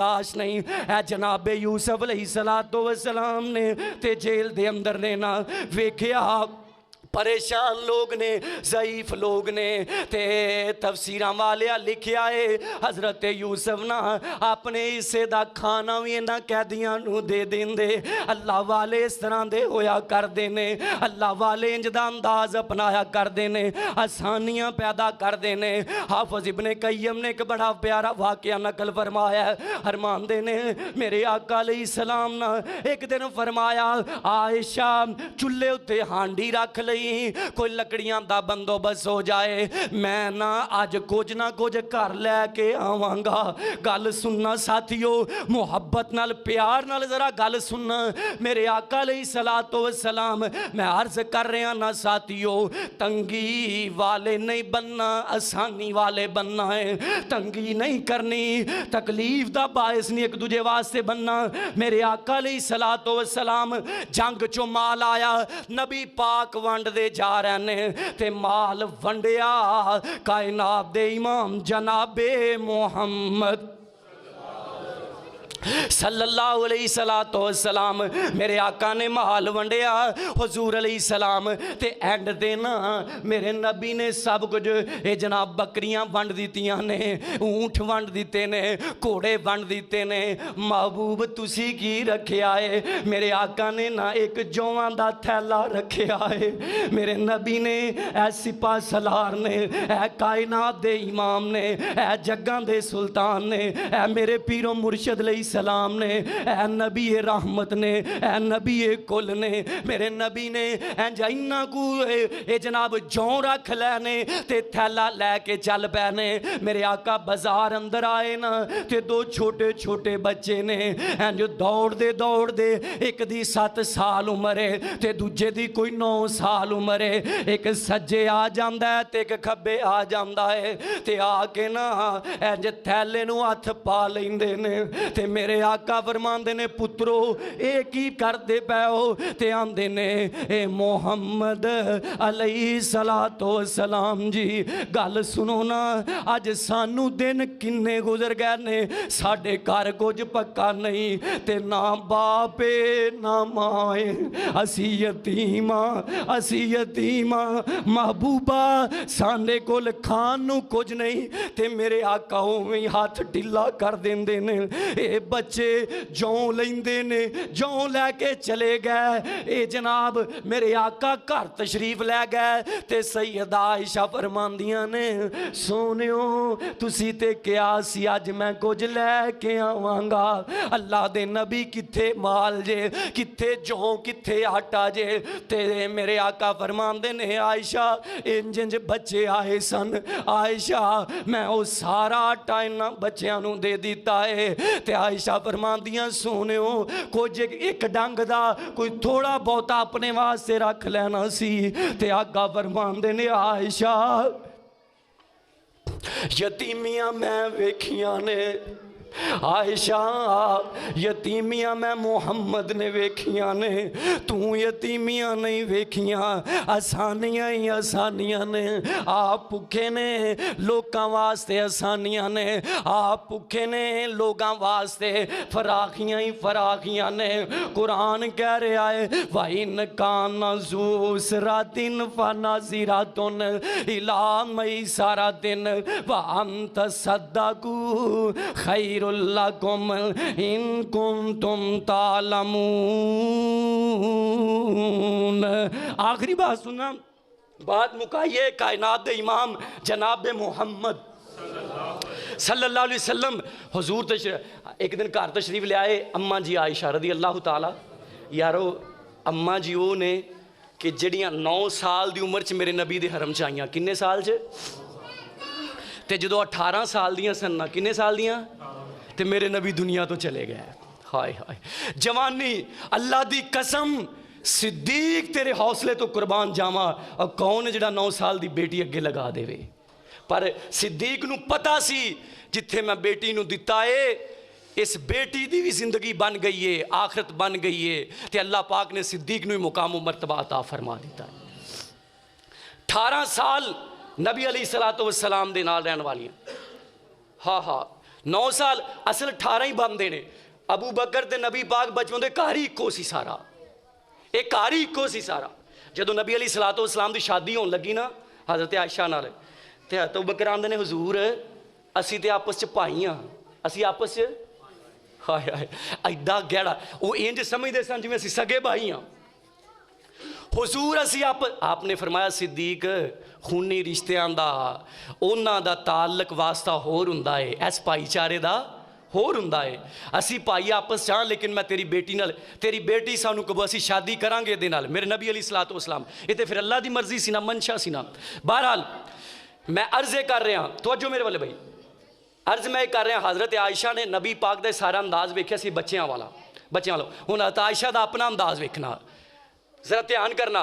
برداشت نہیں اے جناب یوسف علیہ السلام نے تے جیل دے اندر نے نا ویکھیا پریشان لوگ نے ضعیف لوگ نے تے تفسیراں والیا لکھیا ہے حضرت یوسف نا اپنے حصے دا کھانا بھی انہاں قیدیاں نو دے دین دے اللہ والے اس طرح دے ہویا کر دینے اللہ والے انج دا انداز اپنایا کر دینے آسانیاں پیدا کر دینے حافظ ابن قیم نے ایک بڑا پیارا واقعہ نقل فرمایا ہے فرمان دینے میرے آقا علیہ السلام نا ایک دن فرمایا عائشہ چولہے اتے ہانڈی رکھ لئی کوئی لکڑیاں دا بندوبست ہو جائے میں نا آج کچھ نہ کچھ کر لے کے آواں گا گل سننا ساتھیو محبت نال پیار نال ذرا گل سننا میرے آقا علیہ السلام میں عرض کر رہا نا ساتھیو تنگی والے نہیں بننا آسانی والے بننا ہے تنگی نہیں کرنی تکلیف دا باعث نہیں ایک دوجے واسطے بننا میرے آقا علیہ السلام جنگ چو مال آیا نبی پاک ونڈ دے جا رہے نے تے مال ونڈیا کائنات دے امام جناب محمد صلی اللہ علیہ وسلم میرے آقا نے مال ونڈیا حضور علیہ السلام تے اینڈ دینا میرے نبی نے سب کچھ اے جناب بکریاں ونڈ دیتیاں نے اونٹ ونڈ دیتے نے کوڑے ونڈ دیتے نے محبوب تسی کی رکھے آئے میرے آقا نے نا ایک جوان دا تھیلا رکھے آئے میرے نبی نے اے سپاہ سالار نے اے کائنات دے امام نے اے جگاں دے سلطان نے اے میرے پیر و مرشد علیہ السلام نے اے نبی رحمت نے اے نبی کل نے میرے نبی نے انجائنہ کو اے جناب جون رکھ لینے تے تھیلا لے کے چل پینے میرے آقا بازار اندر آئے نا تے دو چھوٹے چھوٹے بچے نے جو دوڑ دے ایک دی 7 سال عمرے تے دوجے دی کوئی 9 سال عمرے ایک سجے آ جاندہ ہے تے ایک کھبے آ جاندہ ہے تے آکے نا جو تھیلے نو ہاتھ پا لیندے نے تے میرے آقا فرمان دے نے پترو ایک ہی کر دے پیو تے آن دے نے اے محمد علیہ السلام جی گل سنو نا آج سانو دن کنے گزر گئے نے ساڑھے کار کچھ پکا نہیں تے نا باپے نا مائے اسی یتیمہ محبوبہ ساندے کول کھانو کچھ نہیں تے میرے آقا ہوئی ہاتھ ڈھلا کر دین دینے اے بچے جون لیندے نے جون لے کے چلے گئے اے جناب میرے آقا گھر تشریف لے گئے تے سیدہ عائشہ فرماندیاں نے سونیو تسی تے کیا سی آج میں کچھ لے کے آواں گا اللہ دے نبی کتھے مال جے کتھے جون کتھے آٹا جے تے میرے آقا فرماندے نے عائشہ انجنج بچے آئے سن عائشہ میں او سارا آٹا انہاں بچیاں نو دے دیتا ہے تے عائشہ فرمان دیاں سونے ہو کوئی ایک ڈنگ دا کوئی تھوڑا بہتا اپنے واسطے رکھ لینا سی تے آقا فرمان دینے عائشہ یتیمیاں میں ویکھیاں نے عائشہ یتیمیاں میں محمد نے ویکھیاں نے تو یتیمیاں نہیں ویکھیاں آسانیاں ہی آسانیاں نے آپ پکھے نے لوگاں واسطے آسانیاں نے آپ پکھے نے لوگاں واسطے فراخیاں ہی فراخیاں نے قرآن کہہ رہا ہے وَإِنْ كَانَ ذُو عُسْرَةٍ فَنَظِرَةٌ إِلَىٰ مَيْسَرَةٍ وَأَن تَصَدَّقُوا خَيْرٌ لَكُمْ إِن كُنتُمْ تَعْلَمُونَ آخری بات سننا بات مکائیے کائنات دے امام جناب محمد صلی اللہ علیہ وسلم حضور ایک دن گھر تشریف لے آئے اماں جی عائشہ رضی اللہ تعالی یارو اماں جی وہ نے کہ جڑیاں 9 سال دی عمر چ میرے نبی دے حرم چ آئیاں کنے سال چ تے جدو 18 سال دیاں سن نا کنے سال دیاں تے میرے نبی دنیا تو چلے گئے ہائے ہائے جوانی اللہ دی قسم صدیق تیرے حوصلے تو قربان جاواں اور کون جڑا 9 سال دی بیٹی اگے لگا دے وے پر صدیق نو پتا سی جتھے میں بیٹی نو دتا ہے اس بیٹی دی بھی زندگی بن گئی ہے آخرت بن گئی ہے تے اللہ پاک نے صدیق نو مقام و مرتبہ عطا فرما دیتا ہے 18 سال نبی علیہ السلام دے نال رہن والی ہاں 9 ਸਾਲ ਅਸਲ 18 ਹੀ ਬੰਦੇ ਨੇ। ਅਬੂ ਬਕਰ ਤੇ ਨਬੀ ਪਾਕ ਬਚਪਨ ਦੇ ਘਰ ਹੀ ਇੱਕੋ ਸੀ ਸਾਰਾ, ਇਹ ਘਰ ਹੀ ਇੱਕੋ ਸੀ ਸਾਰਾ। ਜਦੋਂ ਨਬੀ ਅਲੀ ਸਲਾਤੁ ਵਸਲਾਮ ਦੀ ਸ਼ਾਦੀ ਹੋਣ ਲੱਗੀ ਨਾ ਹਜ਼ਰਤ ਆਇਸ਼ਾ ਨਾਲ, ਤੇ ਹਜ਼ਰਤ ਅਬੂ ਬਕਰ ਆਂਦੇ ਨੇ ਹਜ਼ੂਰ ਅਸੀਂ ਤੇ ਆਪਸ 'ਚ ਭਾਈ ਹਾਂ, ਅਸੀਂ ਆਪਸ 'ਚ ਹਾਏ ਹਾਏ ਐਡਾ ਗਹਿਰਾ, ਉਹ ਇੰਜ ਸਮਝਦੇ ਸਨ ਜਿਵੇਂ ਅਸੀਂ ਸਗੇ ਭਾਈ ਹਾਂ। ਹੁਜ਼ੂਰ ਅਸੀਂ ਆਪਨੇ ਫਰਮਾਇਆ ਸਿੱਦੀਕ ਖੂਨੀ ਰਿਸ਼ਤਿਆਂ ਦਾ ਉਹਨਾਂ ਦਾ ਤਾਲੁਕ ਵਾਸਤਾ ਹੋਰ ਹੁੰਦਾ ਏ, ਇਸ ਭਾਈਚਾਰੇ ਦਾ ਹੋਰ ਹੁੰਦਾ ਏ। ਅਸੀਂ ਭਾਈ ਆਪਸ 'ਚ ਹਾਂ, ਲੇਕਿਨ ਮੈਂ ਤੇਰੀ ਬੇਟੀ ਨਾਲ, ਤੇਰੀ ਬੇਟੀ ਸਾਨੂੰ ਕਬੂਲ, ਅਸੀਂ ਸ਼ਾਦੀ ਕਰਾਂਗੇ ਇਹਦੇ ਨਾਲ, ਮੇਰੇ ਨਬੀ ਅਲੀ ਸਲਾਤੁ ਵਸਲਾਮ। ਇਹ ਤੇ ਫਿਰ ਅੱਲਾ ਦੀ ਮਰਜ਼ੀ ਸੀ ਨਾ, ਮਨਸ਼ਾ ਸੀ ਨਾ। ਬਹਰਹਾਲ ਮੈਂ ਅਰਜ਼ੇ ਕਰ ਰਿਹਾ, ਤਵੱਜੋ ਮੇਰੇ ਵੱਲ ਬਈ, ਅਰਜ਼ ਮੈਂ ਕਰ ਰਿਹਾ, ਹਜ਼ਰਤ ਆਇਸ਼ਾ ਨੇ ਨਬੀ ਪਾਕ ਦਾ ਸਾਰਾ ਅੰਦਾਜ਼ ਵੇਖਿਆ ਸੀ ਬੱਚਿਆਂ ਵਾਲਾ। ਹੁਣ ਹਜ਼ਰਤ ਆਇਸ਼ਾ ਦਾ ਆਪਣਾ ਅੰਦਾਜ਼ ਵੇਖਣਾ, ਜ਼ਰਾ ਧਿਆਨ ਕਰਨਾ।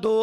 2